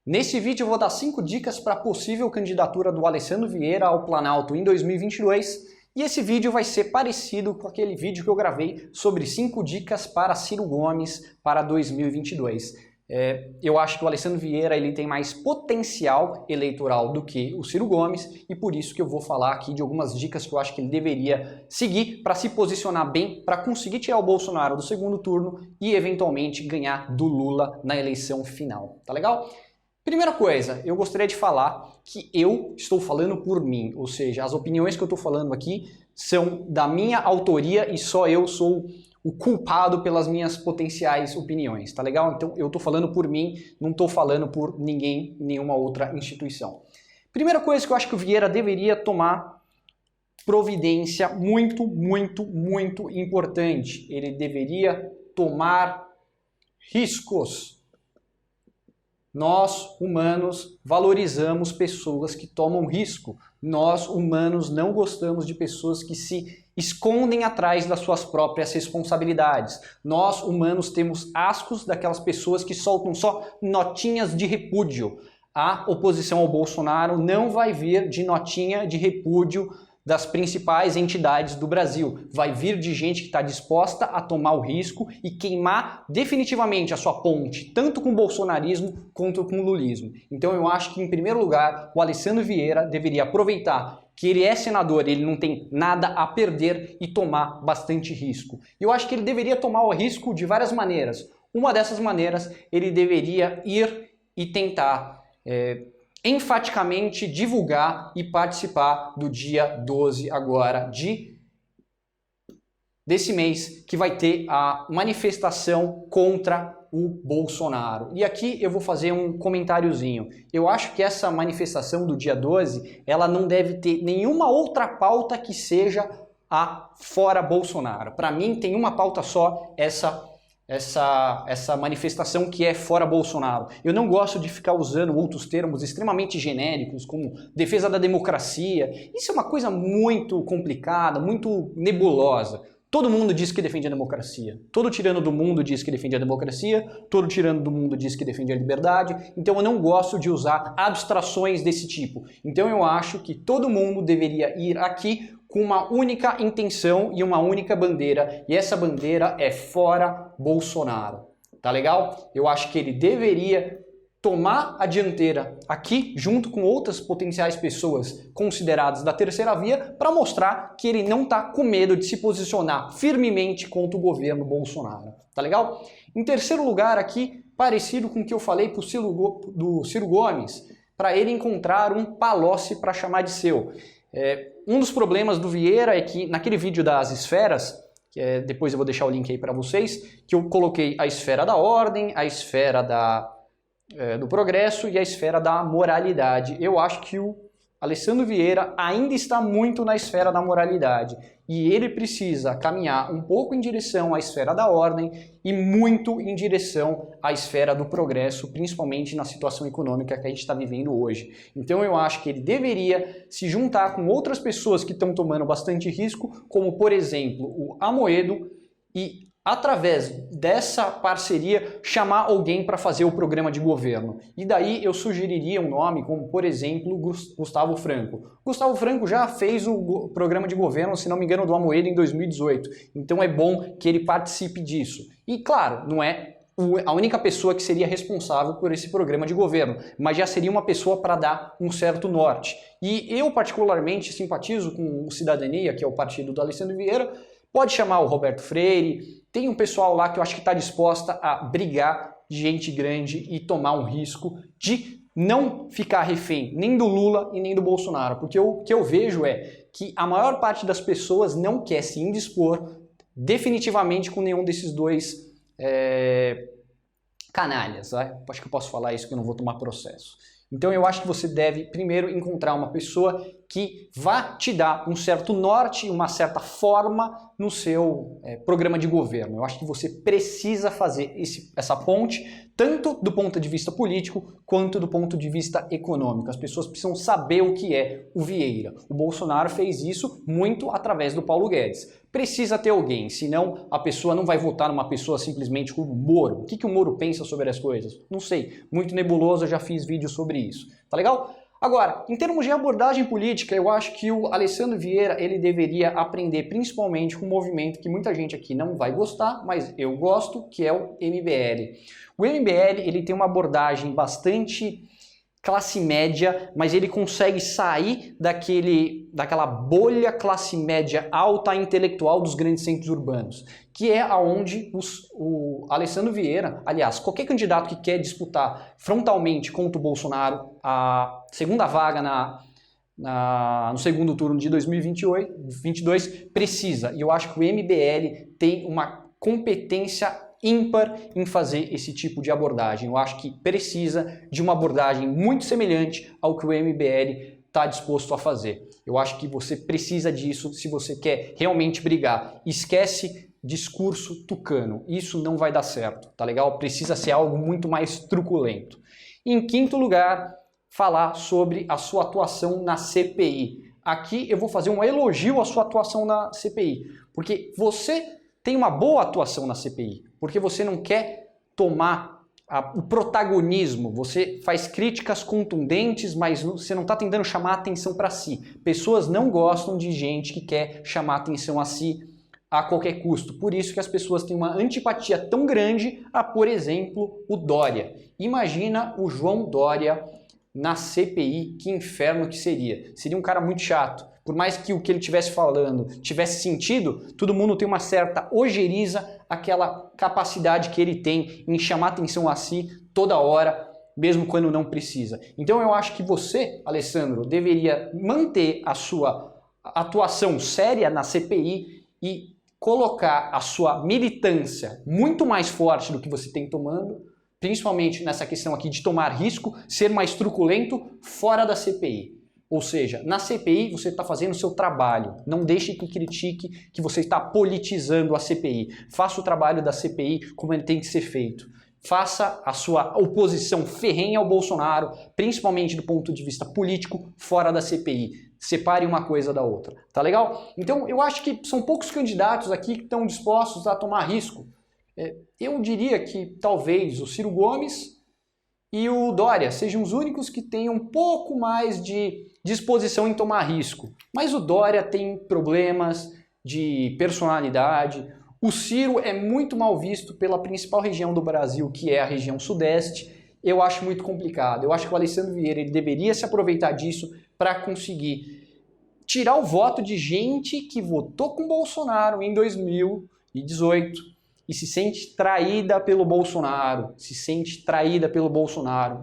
Neste vídeo eu vou dar 5 dicas para a possível candidatura do Alessandro Vieira ao Planalto em 2022 e esse vídeo vai ser parecido com aquele vídeo que eu gravei sobre 5 dicas para Ciro Gomes para 2022. Eu acho que o Alessandro Vieira ele tem mais potencial eleitoral do que o Ciro Gomes e por isso que eu vou falar aqui de algumas dicas que eu acho que ele deveria seguir para se posicionar bem, para conseguir tirar o Bolsonaro do segundo turno e eventualmente ganhar do Lula na eleição final. Tá legal? Primeira coisa, eu gostaria de falar que eu estou falando por mim, ou seja, as opiniões que eu estou falando aqui são da minha autoria e só eu sou o culpado pelas minhas potenciais opiniões, tá legal? Então eu estou falando por mim, não estou falando por ninguém, nenhuma outra instituição. Primeira coisa que eu acho que o Vieira deveria tomar providência muito importante. Ele deveria tomar riscos. Nós, humanos, valorizamos pessoas que tomam risco. Nós, humanos, não gostamos de pessoas que se escondem atrás das suas próprias responsabilidades. Nós, humanos, temos ascos daquelas pessoas que soltam só notinhas de repúdio. A oposição ao Bolsonaro não vai vir de notinha de repúdio das principais entidades do Brasil. Vai vir de gente que está disposta a tomar o risco e queimar definitivamente a sua ponte, tanto com o bolsonarismo quanto com o lulismo. Então eu acho que, em primeiro lugar, o Alessandro Vieira deveria aproveitar que ele é senador, ele não tem nada a perder e tomar bastante risco. Eu acho que ele deveria tomar o risco de várias maneiras. Uma dessas maneiras, ele deveria ir e tentar enfaticamente divulgar e participar do dia 12 agora desse mês, que vai ter a manifestação contra o Bolsonaro. E aqui eu vou fazer um comentáriozinho. Eu acho que essa manifestação do dia 12, ela não deve ter nenhuma outra pauta que seja a fora Bolsonaro. Para mim tem uma pauta só, essa manifestação que é fora Bolsonaro. Eu não gosto de ficar usando outros termos extremamente genéricos, como defesa da democracia. Isso é uma coisa muito complicada, muito nebulosa. Todo mundo diz que defende a democracia. Todo tirano do mundo diz que defende a democracia. Todo tirano do mundo diz que defende a liberdade. Então eu não gosto de usar abstrações desse tipo. Então eu acho que todo mundo deveria ir aqui com uma única intenção e uma única bandeira. E essa bandeira é fora Bolsonaro. Tá legal? Eu acho que ele deveria tomar a dianteira aqui, junto com outras potenciais pessoas consideradas da terceira via, para mostrar que ele não está com medo de se posicionar firmemente contra o governo Bolsonaro. Tá legal? Em terceiro lugar aqui, parecido com o que eu falei do Ciro Gomes, para ele encontrar um Palocci para chamar de seu. Um dos problemas do Vieira é que naquele vídeo das esferas, depois eu vou deixar o link aí para vocês, que eu coloquei a esfera da ordem, a esfera do progresso e a esfera da moralidade. Eu acho que o Alessandro Vieira ainda está muito na esfera da moralidade e ele precisa caminhar um pouco em direção à esfera da ordem e muito em direção à esfera do progresso, principalmente na situação econômica que a gente está vivendo hoje. Então eu acho que ele deveria se juntar com outras pessoas que estão tomando bastante risco, como por exemplo o Amoedo, e através dessa parceria chamar alguém para fazer o programa de governo. E daí eu sugeriria um nome como, por exemplo, Gustavo Franco. Gustavo Franco já fez o programa de governo, se não me engano, do Amoedo em 2018. Então é bom que ele participe disso. E claro, não é a única pessoa que seria responsável por esse programa de governo, mas já seria uma pessoa para dar um certo norte. E eu particularmente simpatizo com o Cidadania, que é o partido do Alessandro Vieira. Pode chamar o Roberto Freire, tem um pessoal lá que eu acho que está disposta a brigar de gente grande e tomar um risco de não ficar refém nem do Lula e nem do Bolsonaro, porque o que eu vejo é que a maior parte das pessoas não quer se indispor definitivamente com nenhum desses dois canalhas. Né? Acho que eu posso falar isso que eu não vou tomar processo. Então eu acho que você deve primeiro encontrar uma pessoa que vá te dar um certo norte, uma certa forma no seu programa de governo. Eu acho que você precisa fazer essa ponte, tanto do ponto de vista político, quanto do ponto de vista econômico. As pessoas precisam saber o que é o Vieira. O Bolsonaro fez isso muito através do Paulo Guedes. Precisa ter alguém, senão a pessoa não vai votar numa pessoa simplesmente como o Moro. O que o Moro pensa sobre as coisas? Não sei, muito nebuloso, eu já fiz vídeo sobre isso. Tá legal? Agora, em termos de abordagem política, eu acho que o Alessandro Vieira ele deveria aprender principalmente com um movimento que muita gente aqui não vai gostar, mas eu gosto, que é o MBL. O MBL ele tem uma abordagem bastante classe média, mas ele consegue sair daquela bolha classe média alta intelectual dos grandes centros urbanos, que é aonde o Alessandro Vieira, aliás, qualquer candidato que quer disputar frontalmente contra o Bolsonaro a segunda vaga no segundo turno de 2022 precisa. E eu acho que o MBL tem uma competência ímpar em fazer esse tipo de abordagem. Eu acho que precisa de uma abordagem muito semelhante ao que o MBL está disposto a fazer. Eu acho que você precisa disso se você quer realmente brigar. Esquece discurso tucano. Isso não vai dar certo, tá legal? Precisa ser algo muito mais truculento. E, em quinto lugar, falar sobre a sua atuação na CPI. Aqui eu vou fazer um elogio à sua atuação na CPI, porque você tem uma boa atuação na CPI, porque você não quer tomar o protagonismo, você faz críticas contundentes, mas você não está tentando chamar a atenção para si. Pessoas não gostam de gente que quer chamar a atenção a si a qualquer custo. Por isso que as pessoas têm uma antipatia tão grande a, por exemplo, o Dória. Imagina o João Dória na CPI, que inferno que seria. Seria um cara muito chato. Por mais que o que ele estivesse falando tivesse sentido, todo mundo tem uma certa ojeriza, aquela capacidade que ele tem em chamar atenção a si toda hora, mesmo quando não precisa. Então eu acho que você, Alessandro, deveria manter a sua atuação séria na CPI e colocar a sua militância muito mais forte do que você tem tomando, principalmente nessa questão aqui de tomar risco, ser mais truculento fora da CPI. Ou seja, na CPI você está fazendo o seu trabalho. Não deixe que critique que você está politizando a CPI. Faça o trabalho da CPI como ele tem que ser feito. Faça a sua oposição ferrenha ao Bolsonaro, principalmente do ponto de vista político, fora da CPI. Separe uma coisa da outra. Tá legal? Então eu acho que são poucos candidatos aqui que estão dispostos a tomar risco. Eu diria que talvez o Ciro Gomes e o Dória sejam os únicos que tenham um pouco mais de disposição em tomar risco. Mas o Dória tem problemas de personalidade. O Ciro é muito mal visto pela principal região do Brasil, que é a região sudeste. Eu acho muito complicado. Eu acho que o Alessandro Vieira ele deveria se aproveitar disso para conseguir tirar o voto de gente que votou com Bolsonaro em 2018 e se sente traída pelo Bolsonaro,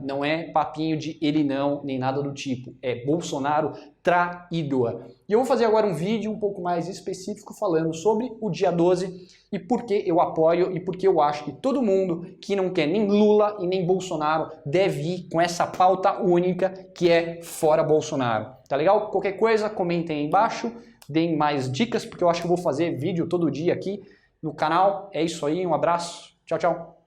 não é papinho de ele não, nem nada do tipo, é Bolsonaro traidor. E eu vou fazer agora um vídeo um pouco mais específico falando sobre o dia 12 e por que eu apoio e por que eu acho que todo mundo que não quer nem Lula e nem Bolsonaro deve ir com essa pauta única que é fora Bolsonaro. Tá legal? Qualquer coisa, comentem aí embaixo, deem mais dicas, porque eu acho que eu vou fazer vídeo todo dia aqui no canal. É isso aí, um abraço, tchau, tchau.